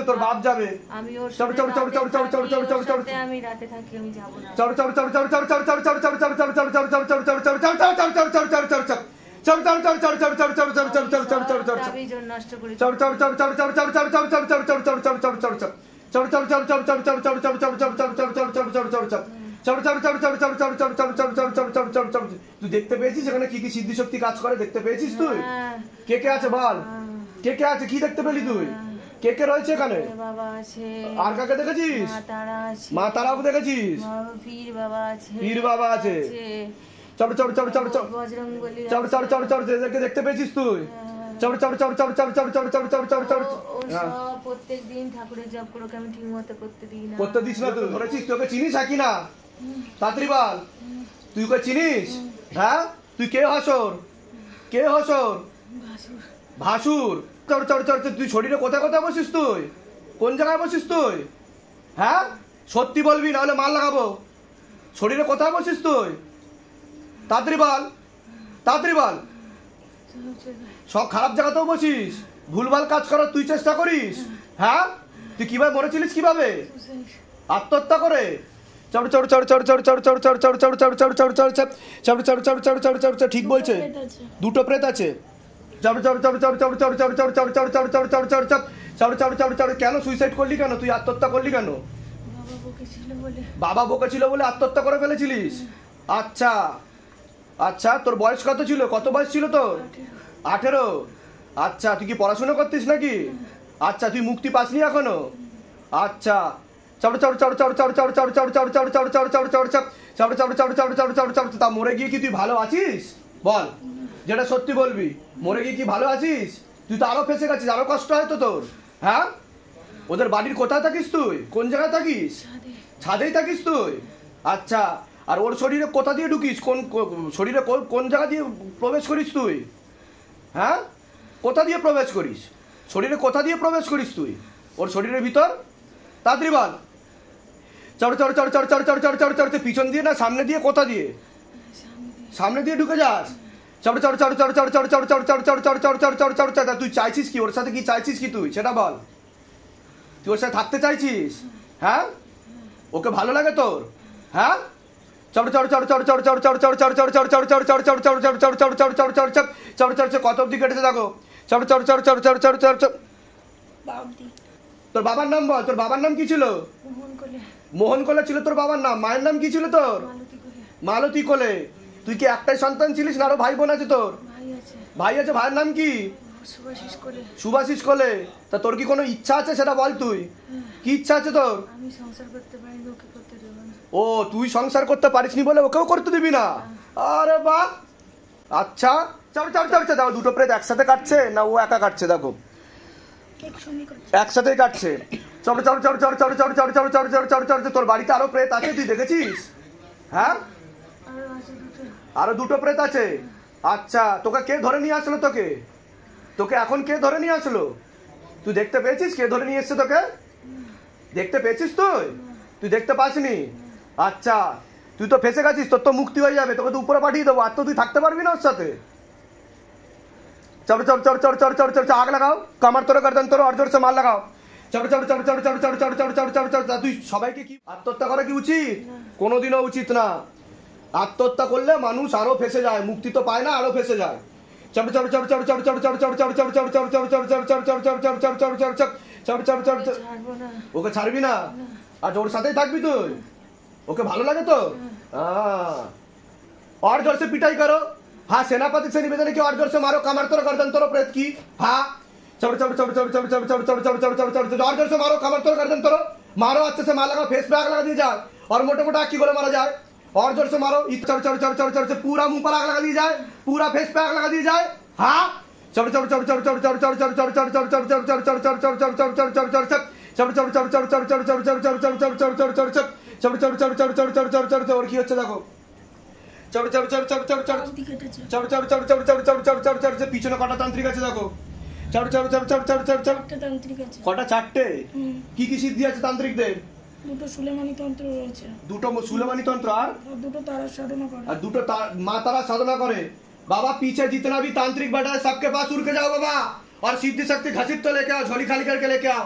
তোর বাপ যাবে আমি ওর সাথে আমি রাতে থাকি আমি যাব না নষ্ট করি তুই দেখতে পেয়েছিস এখানে কি কি সিদ্ধি শক্তি কাজ করে দেখতে পেয়েছিস তুই কে কে আছে বল কে কে আছে কি দেখতে পেলি তুই কে কে রয়েছে এখানে বাবা আছে আর কাকে দেখেছিস মা তারাও দেখেছিস পীর বাবা আছে এদেরকে দেখতে পেয়েছিস তুই প্রত্যেকদিন ঠাকুরের জপ করে আমি ঠিক মতো করতে দিই না করতে দিস না তুই ধরেছিস তোকে চিনিস কি না তাড়াতাড়ি বল তুই ওকে চিনিস হ্যাঁ তুই কে হসর ভাসুর তুই শরীরে কোথায় কোথায় বসিস তুই কোন জায়গায় বসিস তুই হ্যাঁ সত্যি বলবি না হলে মাল লাগাবো শরীরে কোথায় বসিস তুই তাড়াতাড়ি বল সব খারাপ জায়গাতেও বসিস ভুলভাল কাজ করার তুই চেষ্টা করিস হ্যাঁ তুই কিভাবে মরেছিলিস কিভাবে আত্মহত্যা করে ঠিক বলছে দুটো প্রেত আছে কেন সুইসাইড করলি কেন তুই আত্মহত্যা করলি কেন বাবা বকেছিল বলে আত্মহত্যা করে ফেলেছিলিস আচ্ছা আচ্ছা তোর বয়স কত ছিল কত বয়স ছিল তোর 18 আচ্ছা তুই কি পড়াশোনা করতিস নাকি আচ্ছা তুই মুক্তি পাসনি এখনো আচ্ছা তা মরে গিয়ে কি তুই ভালো আছিস বল যেটা সত্যি বলবি মরে গিয়ে কি ভালো আছিস তুই তো আরো ফেসে গেছিস আরো কষ্ট হয় তো তোর হ্যাঁ ওদের বাড়ির কোথায় থাকিস তুই কোন জায়গায় থাকিস ছাদেই থাকিস তুই আচ্ছা আর ওর শরীরে কোথা দিয়ে ঢুকিস কোন শরীরে কোন জায়গা দিয়ে প্রবেশ করিস তুই হ্যাঁ কোথা দিয়ে প্রবেশ করিস শরীরে কোথা দিয়ে প্রবেশ করিস তুই ওর শরীরের ভিতর তাড়াতাড়ি বল পিছন দিয়ে না সামনে দিয়ে কোথা দিয়ে সামনে দিয়ে ঢুকে যাস তুই চাইছিস কি ওর সাথে কি চাইছিস কি তুই সেটা বল তুই ওর সাথে থাকতে চাইছিস হ্যাঁ ওকে ভালো লাগে তোর হ্যাঁ কত অব্দি কেটেছে দেখো তোর বাবার নাম বল তোর বাবার নাম কি ছিল মোহন কোলে ছিল তোর বাবার নাম মায়ের নাম কি ছিল তোর মালতী কোলে তুই কি একটাই সন্তান ছিলিস না আরো ভাই বোন আছে তোর ভাই আছে ভাইয়ের নাম কি সুভাষিস কোলে তা তোর কি কোনো ইচ্ছা আছে সেটা বল তুই কি ইচ্ছা আছে তোর ও তুই সংসার করতে পারিসনি বলে ওকেও করতে দিবি না আরে বাহ আচ্ছা দেখো দুটো প্রেত একসাথে কাটছে না ও একা কাটছে দেখো একসাথেই কাটছে তোর বাড়িতে আরো প্রেত আছে তুই দেখেছিস হ্যাঁ আরো দুটো প্রেত আছে আচ্ছা তোকে কে ধরে নিয়ে আসলো তোকে এখন কে ধরে নিয়ে আসলো তুই দেখতে পেয়েছিস কে ধরে নিয়ে এসছে তোকে দেখতে পেয়েছিস তুই দেখতে পাসনি আচ্ছা তুই তো ফেসে গেছিস তোর তো মুক্তি হয়ে যাবে তোকে তো উপরে পাঠিয়ে দেবো আর তো তুই থাকতে পারবি না ওর সাথে আগ লাগাও কামার তোর গর্দন তোর আর জোর সে মাল লাগাও তুই সবাইকে কি আত্মহত্যা করা কি উচিত কোনোদিনও উচিত না আত্মহত্যা করলে মানুষ আরো ফেসে যায় মুক্তি তো পায় না আরো ফেসে যায় ওকে ছাড়বি না আর ওর সাথেই থাকবি তুই ওকে ভালো লাগে তো और जोर से पिटाई करो हाँ सेनापति से निवेदन है कि और जोर से मारो कमर तोड़ गर्दन तोड़ो प्रेत की हाँ और जोर से मारो कमर तोड़ गर्दन तोड़ो मारो अच्छे से मार लगा फेस पे आग लगा दी जाए और मोटे मोटे आग की गोले मारा जाए और जोर से मारो से पूरा मुंह पर आग लगा दी जाए पूरा फेस पे आग लगा दी जाए हाँ और की হচ্ছে দেখো পিছনে কটা তান্ত্রিক আছে দেখো কটা চারটে কি কি সিদ্ধি আছে তান্ত্রিকদের দুটো সুলেমানি তন্ত্র রয়েছে দুটো সুলেমানি তন্ত্র আর দুটো তারা সাধনা করে আর দুটো মা তারা সাধনা করে बाबा पीछे जितना भी तांत्रिक बैठा है सबके पास उड़ के जाओ बाबा और सिद्धि शक्ति घसीट तो लेके आओ झोली खाली करके लेके आओ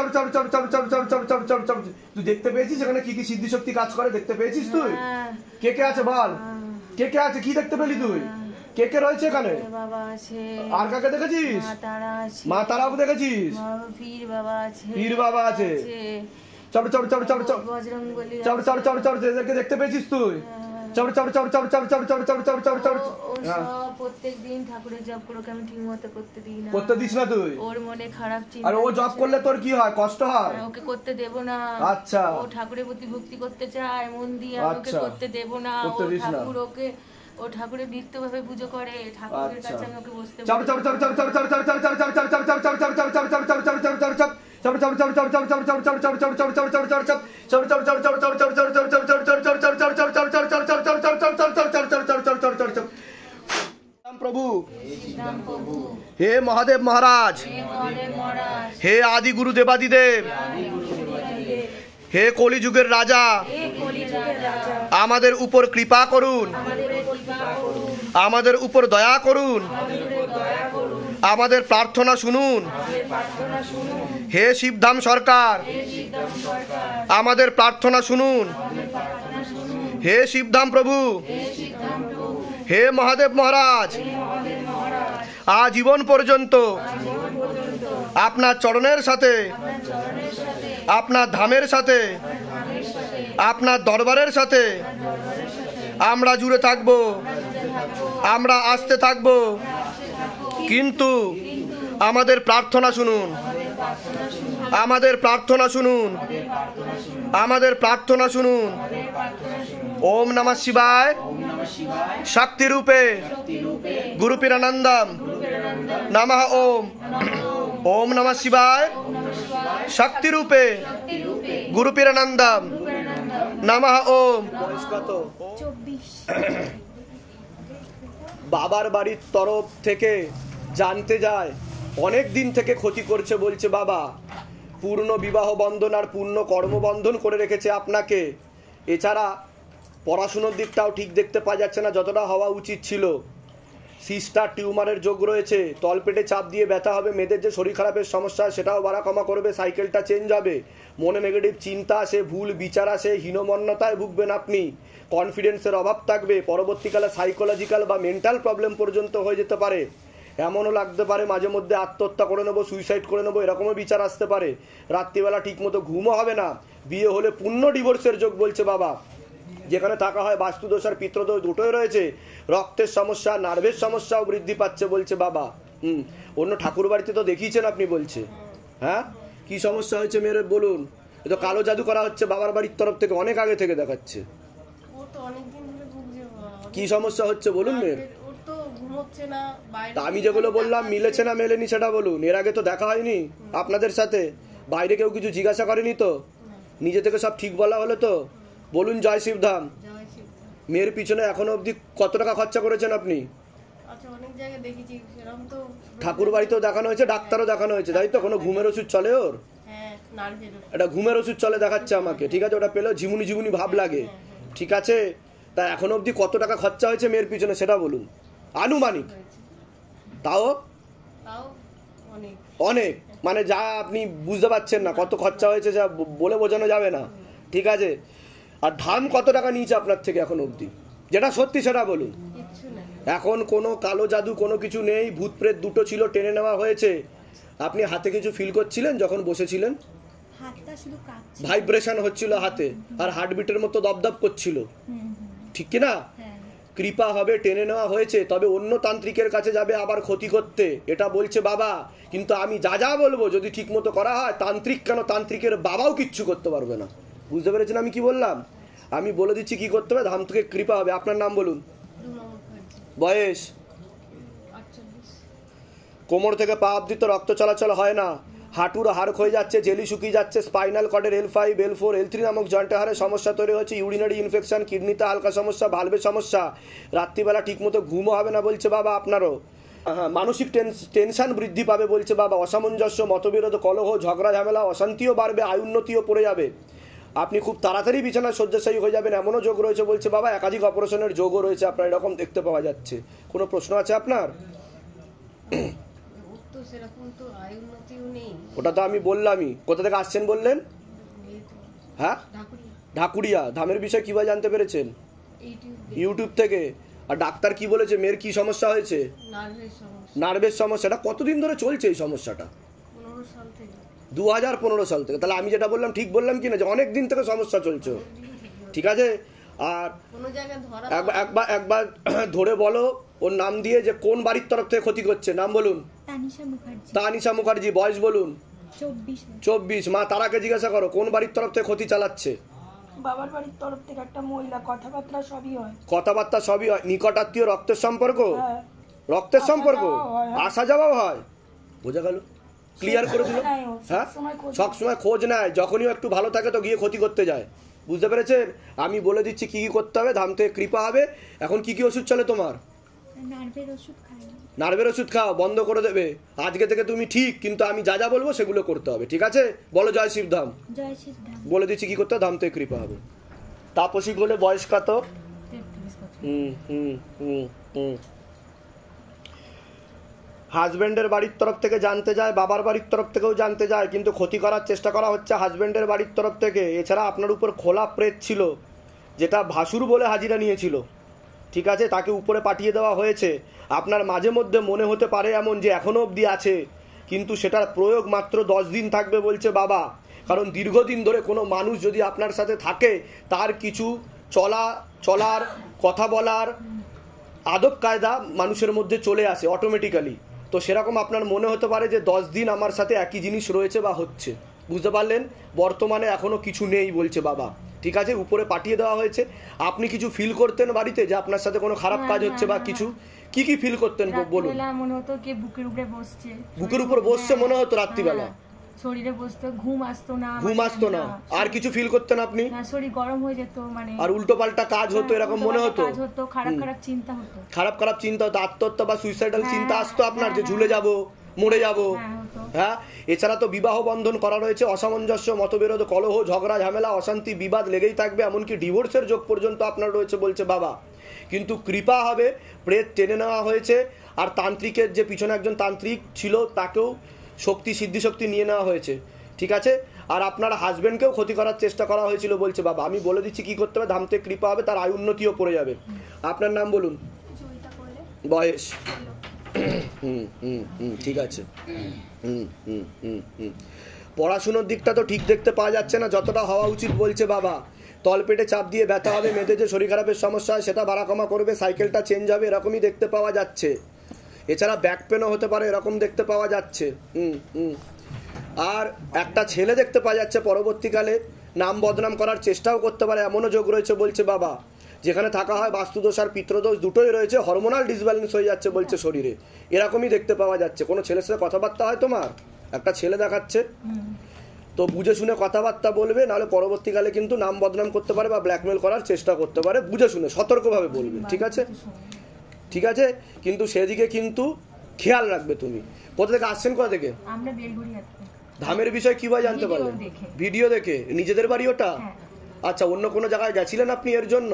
তুই দেখতে পেয়েছিস এখানে কি কি সিদ্ধি শক্তি কাজ করে দেখতে পেয়েছিস তুই? কে কে আছে বল, কে কে আছে, কি দেখতে পেলি তুই? কে কে রয়েছে এখানে? বাবা আছে। আর কাকে দেখেছিস? মা তারা আছে। মা তারাও দেখেছিস? পীর বাবা আছে। পীর বাবা আছে। বজরংবলী এদেরকে দেখতে পেয়েছিস তুই? ও সব প্রত্যেকদিন ঠাকুরের জপ করে আমি ঠিক মতো করতে দিই না। করতে দিস না তুই? ওর মনে খারাপ চিন্তা। আর ও জব করলে তোর কি হয়, কষ্ট হয়? ওকে করতে দেব না। আচ্ছা। ও ঠাকুরের প্রতি ভক্তি করতে চায় মন দিয়ে, আমি ওকে করতে দেব না। ও ঠাকুর ওকে, ও ঠাকুরের নিত্যভাবে পুজো করে, ঠাকুরের কাছে আমি ওকে বসতে প্রভু। হে মহাদেব মহারাজ, হে আদি গুরু দেবাদিদেব, হে কলিযুগের রাজা, আমাদের উপর কৃপা করুন, আমাদের উপর দয়া করুন, আমাদের প্রার্থনা শুনুন। হে শিবধাম সরকার, আমাদের প্রার্থনা শুনুন। হে শিবধাম প্রভু, হে মহাদেব মহারাজ, আজীবন পর্যন্ত আপনার চরণের সাথে, আপনার ধামের সাথে, আপনার দরবারের সাথে আমরা জুড়ে থাকব, আমরা আসতে থাকব, কিন্তু আমাদের প্রার্থনা শুনুন, আমাদের প্রার্থনা শুনুন, আমাদের প্রার্থনা শুনুন। ওম নমঃ শিবায় শক্তি রূপে গুরুপীরানন্দম নমঃ ওম। ওম নমঃ শিবায় শক্তি রূপে গুরুপীরানন্দম নমঃ ওম। বাবার বাড়ির তরফ থেকে জানতে যায় অনেক দিন থেকে ক্ষতি করছে, বলছে বাবা পূর্ণ বিবাহ বন্ধন আর পূর্ণ কর্মবন্ধন করে রেখেছে আপনাকে। এছাড়া পড়াশুনোর দিকটাও ঠিক দেখতে পাওয়া যাচ্ছে না যতটা হওয়া উচিত ছিল। সিস্টার টিউমারের যোগ রয়েছে, তলপেটে চাপ দিয়ে ব্যথা হবে, মেয়েদের যে শরীর খারাপের সমস্যা সেটাও বাড়া কমা করবে, সাইকেলটা চেঞ্জ হবে, মনে নেগেটিভ চিন্তা আসে, ভুল বিচার আসে, হীনমন্যতায় ভুগবেন আপনি, কনফিডেন্সের অভাব থাকবে, পরবর্তীকালে সাইকোলজিক্যাল বা মেন্টাল প্রবলেম পর্যন্ত হয়ে যেতে পারে। এমনও লাগতে পারে মাঝে মধ্যে আত্মহত্যা করে নেবো, সুইসাইড করে নেবো, এরকমও বিচার আসতে পারে। রাত্রিবেলা ঠিকমতো ঘুমও হবে না। বিয়ে হলে পূর্ণ ডিভোর্সের যোগ বলছে বাবা। যেখানে থাকা হয় বাস্তুদোষ আর পিত্রদোষ দুটোই রয়েছে। রক্তের সমস্যা, নার্ভের সমস্যাও বৃদ্ধি পাচ্ছে বলছে বাবা। অন্য ঠাকুর বাড়িতে তো দেখিয়েছেন আপনি, বলছে। হ্যাঁ, কি সমস্যা হয়েছে মেয়ের বলুন? এ তো কালো জাদু করা হচ্ছে বাবার বাড়ির তরফ থেকে, অনেক আগে থেকে দেখাচ্ছে। কি সমস্যা হচ্ছে বলুন মেয়ের? আমি যেগুলো বললাম মিলেছে না মেলেনি সেটা বলুন। এর আগে তো দেখা হয়নি আপনাদের সাথে, বাইরে কেউ কিছু জিজ্ঞাসা করেনি তো? নিজে থেকে সব ঠিক বলা হলো তো? বলুন জয় শিবধাম। মেয়ের পিছনে এখনো অবধি কত টাকা খরচা করেছেন আপনি? ঠাকুর বাড়িতেও দেখানো হয়েছে, ডাক্তারও দেখানো হয়েছে, তাই তো? কোনো ঘুমের ওষুধ চলে ওর? এটা ঘুমের ওষুধ চলে দেখাচ্ছে আমাকে, ঠিক আছে? ওটা পেলেও ঝিমুনি ঝিমুনি ভাব লাগে, ঠিক আছে? তা এখনো অবধি কত টাকা খরচা হয়েছে মেয়ের পিছনে সেটা বলুন, আনুমানিক। তাও অনেক, মানে যা আপনি বুঝতে পারছেন না কত খরচা হয়েছে, যা বলে বোঝানো যাবে না, ঠিক আছে? আর ধাম কত টাকা নিয়েছে আপনার থেকে এখন অবধি, যেটা সত্যি সেটা বলুন। এখন কোনো কালো জাদু কোনো কিছু নেই, ভূত প্রেত দুটো ছিল, টেনে নেওয়া হয়েছে। আপনি হাতে কিছু ফিল করছিলেন যখন বসেছিলেন? ভাইব্রেশন হচ্ছিল হাতে, আর হার্টবিটের মতো দপদপ করছিল, ঠিক কিনা? কৃপা হবে, টেনে নেওয়া হয়েছে, তবে অন্য তান্ত্রিকের কাছে যাবে আবার ক্ষতি করতে, এটা বলছে বাবা। কিন্তু আমি যা যা বলবো যদি ঠিক মতো করা হয়, তান্ত্রিক কেন তান্ত্রিকের বাবাও কিচ্ছু করতে পারবে না। বুঝতে পেরেছেন আমি কি বললাম? আমি বলে দিচ্ছি কি করতে হবে, ধাম থেকে কৃপা হবে। আপনার নাম বলুন, বয়স? কোমর থেকে পা অবধি তো রক্ত চলাচল হয় না, হাঁটুর হাড় ক্ষয়ে যাচ্ছে, জেলি শুকিয়ে যাচ্ছে, স্পাইনাল কর্ডের L5 L4 L3 নামক জয়েন্টের হাড়ে সমস্যা তৈরি হচ্ছে, ইউরিনারি ইনফেকশন, কিডনিতে হালকা সমস্যা, ভালভের সমস্যা, রাত্রিবেলা ঠিকমতো ঘুমও হবে না বলছে বাবা আপনারও। হ্যাঁ, মানসিক টেনশন বৃদ্ধি পাবে বলছে বাবা, অসামঞ্জস্য, মতবিরোধ, কলহ, ঝগড়া ঝামেলা, অশান্তিও বাড়বে, আয়ুন্নতিও পড়ে যাবে, আপনি খুব তাড়াতাড়ি বিছানায় শয্যাশায়ী হয়ে যাবেন এমনও যোগ রয়েছে বলছে বাবা, একাধিক অপারেশনের যোগও রয়েছে আপনার, এরকম দেখতে পাওয়া যাচ্ছে। কোনো প্রশ্ন আছে আপনার? ওটা তো আমি বললামই। কোথা থেকে আসছেন বললেন? হ্যাঁ, ঢাকুরিয়া। ধামের বিষয় কিভাবে জানতে পেরেছেন? ইউটিউব থেকে। আর ডাক্তার কি বলেছে? মেয়ের কি সমস্যা হয়েছে? নার্ভের সমস্যা। এটা কতদিন ধরে চলছে এই সমস্যাটা? 2015 সাল থেকে। তাহলে আমি যেটা বললাম ঠিক বললাম কিনা, যে অনেক দিন থেকে সমস্যা চলছে, ঠিক আছে? আর একবার ধরে বলো ওর নাম দিয়ে, যে কোন বাড়ির তরফ থেকে ক্ষতি করছে, নাম বলুন। তানিশা মুখার্জি। বয়স বলুন। 24। মা তারাকে জিজ্ঞাসা করো কোন বাড়ির তরফ থেকে ক্ষতি চালাচ্ছে। বাবার বাড়ির তরফ থেকে একটা মহিলা, কথাবার্তা সবই হয়। কথাবার্তা সবই হয়। নিকট আত্মীয়, রক্তের সম্পর্ক? রক্তের সম্পর্ক, আসা যাওয়াও হয়। বোঝা গেল? ক্লিয়ার করে দিল। হ্যাঁ, সবসময় খোঁজ নেয়, যখনই একটু ভালো থাকে তো গিয়ে ক্ষতি করতে যায়। বুঝতে পেরেছেন? আমি বলে দিচ্ছি কি কি করতে হবে, ধাম থেকে কৃপা হবে। এখন কি কি ওষুধ চলে তোমার? নার্ভের ওষুধ খাও, বন্ধ করে দেবে আজকে থেকে তুমি, ঠিক? কিন্তু আমি যা যা বলবো সেগুলো করতে হবে, ঠিক আছে? বলো জয় শিবধাম। বলে দিচ্ছি কি করতে হবে, ধাম থেকে কৃপা হবে। তাপসী বলে বয়স কত? হাজব্যান্ডের বাড়ির তরফ থেকে জানতে যায়, বাবার বাড়ির তরফ থেকেও জানতে যায়, কিন্তু ক্ষতি করার চেষ্টা করা হচ্ছে হাজব্যান্ডের বাড়ির তরফ থেকে। এছাড়া আপনার উপর খোলা প্রেত ছিল, যেটা ভাসুর বলে হাজিরা নিয়েছিল, ঠিক আছে? তাকে উপরে পাঠিয়ে দেওয়া হয়েছে। আপনার মাঝে মধ্যে মনে হতে পারে এমন যে এখনো অবধি আছে, কিন্তু সেটার প্রয়োগ মাত্র 10 দিন থাকবে বলছে বাবা। কারণ দীর্ঘদিন ধরে কোনো মানুষ যদি আপনার সাথে থাকে, তার কিছু চলার কথা বলার আদব কায়দা মানুষের মধ্যে চলে আসে অটোমেটিক্যালি। তো সেরকম আপনার মনে হতে পারে যে 10 দিন আমার সাথে একই জিনিস রয়েছে বা হচ্ছে। বুঝতে পারলেন? বর্তমানে এখনো কিছু নেই বলছে বাবা, ঠিক আছে? উপরে পাঠিয়ে দেওয়া হয়েছে। আপনি কিছু ফিল করতেন বাড়িতে যে আপনার সাথে কোনো খারাপ কাজ হচ্ছে বা কিছু? কি কি ফিল করতেন বলুন? মনে হতো কে বুকের উপরে বসছে, বুকের উপর বসছে মনে হতো রাত্রিবেলা, শরীরে বসতো, ঘুম আসতো না। আর কিছু ফিল করতেন আপনি? শরীর গরম হয়ে যেত, মানে আর উল্টো পাল্টা কাজ হতো, এরকম মনে হতো? খারাপ চিন্তা হতো, আত্মহত্যা বা সুইসাইডাল চিন্তা আসতো আপনার, যে ঝুলে যাব, মরে যাব। হ্যাঁ, এছাড়া তো বিবাহ বন্ধন করা রয়েছে, অসামঞ্জস্য, মতবিরোধ, কলহ, ঝগড়া ঝামেলা, অশান্তি, বিবাদ লেগেই থাকবে, এমনকি ডিভোর্সের যোগ পর্যন্ত আপনার রয়েছে বলছে বাবা। কিন্তু কৃপা হবে, প্রেত টেনে নেওয়া হয়েছে। আর তান্ত্রিকের যে পিছনে একজন তান্ত্রিক ছিল, তাকেও সিদ্ধিশক্তি নিয়ে নেওয়া হয়েছে, ঠিক আছে? আর আপনার হাজবেন্ডকেও ক্ষতি করার চেষ্টা করা হয়েছিল বলছে বাবা। আমি বলে দিচ্ছি কি করতে হবে, ধাম থেকে কৃপা হবে, তার আয় উন্নতিও পড়ে যাবে। আপনার নাম বলুন। বয়স? ঠিক আছে। পড়াশুনোর দিকটা তো ঠিক দেখতে পাওয়া যাচ্ছে না যতটা হওয়া উচিত বলছে বাবা। তলপেটে চাপ দিয়ে ব্যথা হবে, মেয়েদের যে শরীর খারাপের সমস্যা হয় সেটা বাড়া কমা করবে, সাইকেলটা চেঞ্জ হবে, এরকমই দেখতে পাওয়া যাচ্ছে। এছাড়া ব্যাক পেনও হতে পারে, এরকম দেখতে পাওয়া যাচ্ছে। আর একটা ছেলে দেখতে পাওয়া যাচ্ছে পরবর্তীকালে নাম বদনাম করার চেষ্টাও করতে পারে, এমনও যোগ রয়েছে বলছে বাবা। যেখানে থাকা হয় বাস্তুদোষ আর পিতৃদোষ দুটোই রয়েছে, হরমোনাল ডিসব্যালেন্স হয়ে যাচ্ছে বলছে শরীরে, এরকমই দেখতে পাওয়া যাচ্ছে। কোনো ছেলের সাথে কথাবার্তা হয় তোমার? একটা ছেলে দেখাচ্ছে, তো বুঝে শুনে কথাবার্তা বলবে, নাহলে পরবর্তীকালে কিন্তু নাম বদনাম করতে পারে বা ব্ল্যাকমেল করার চেষ্টা করতে পারে। বুঝে শুনে সতর্কভাবে বলবে, ঠিক আছে? ঠিক আছে, কিন্তু সেদিকে কিন্তু খেয়াল রাখবে তুমি। কোথা থেকে আসছেন? কোথা থেকে? আমরা বেলঘড়িয়া। ধামের বিষয় কিভাবে জানতে পারলেন? ভিডিও দেখে। নিজেদের বাড়ি ওটা? আচ্ছা, অন্য কোনো জায়গায় গেছিলেন আপনি এর জন্য?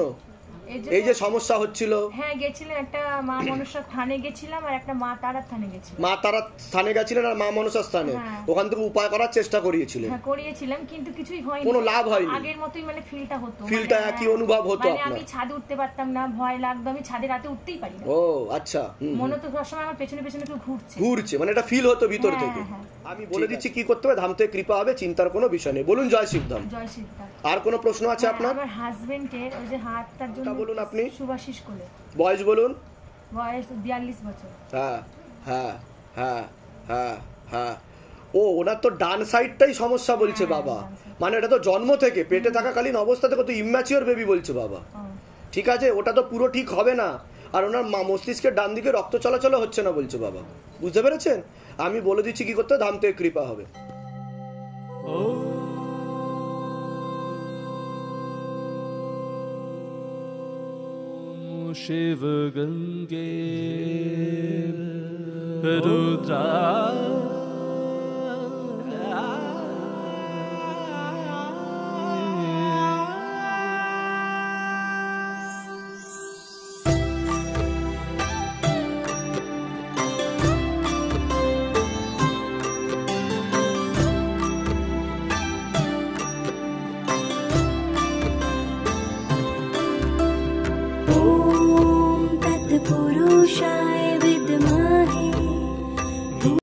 এই যে সমস্যা হচ্ছিল? হ্যাঁ, গেছিলাম, একটা মা মনসা স্থানে গেছিলাম আর একটা মা তারার স্থানে গেছিলাম। মা তারার স্থানে গেছিলেন আর মা মনসা স্থানে, ওখান থেকে উপায় করার চেষ্টা করিয়েছিলেন? হ্যাঁ, করিয়েছিলাম, কিন্তু কিছুই হয়নি, কোনো লাভ হয়নি। আগের মতোই মানে ফিলটা হতো, ফিলটা একই অনুভব হতো আপনার? আমি ছাদে উঠতে পারতাম না, ভয় লাগতো, আমি ছাদে রাতে উঠতেই পারি না। ও আচ্ছা, মনে তো সবসময় আমার পেছনে পেছনে কেউ ঘুরছে, মানে এটা ফিল হতো ভিতর থেকে। আমি বলে দিচ্ছি কি করতে হবে, ধাম থেকে কৃপা হবে, চিন্তার কোনো বিষয় নেই। বলুন জয় শিবধাম। জয় শিবধাম। আর কোনো প্রশ্ন আছে আপনার? আমার হাজবেন্ডের ওই যে হাতটার জন্য বলুন আপনি। সুভাষিস কোলে। বয়স বলুন। বয়স 42 বছর। হ্যাঁ হ্যাঁ হ্যাঁ হ্যাঁ হ্যাঁ। ও, ওনার তো ডান সাইডটাই সমস্যা বলছে বাবা, মানে এটা তো জন্ম থেকে, পেটে থাকাকালীন অবস্থা থেকে তো ইম্যাচিওর বেবি বলছে বাবা, ঠিক আছে? ওটা তো পুরো ঠিক হবে না। আর ওনার মস্তিষ্কের ডান দিকে রক্ত চলাচল হচ্ছে না বলছে বাবা। বুঝতে পেরেছেন? আমি বলে দিচ্ছি কি করতে, ধাম থেকে কৃপা হবে। शिव गंगे रुद्रा पुरुषाय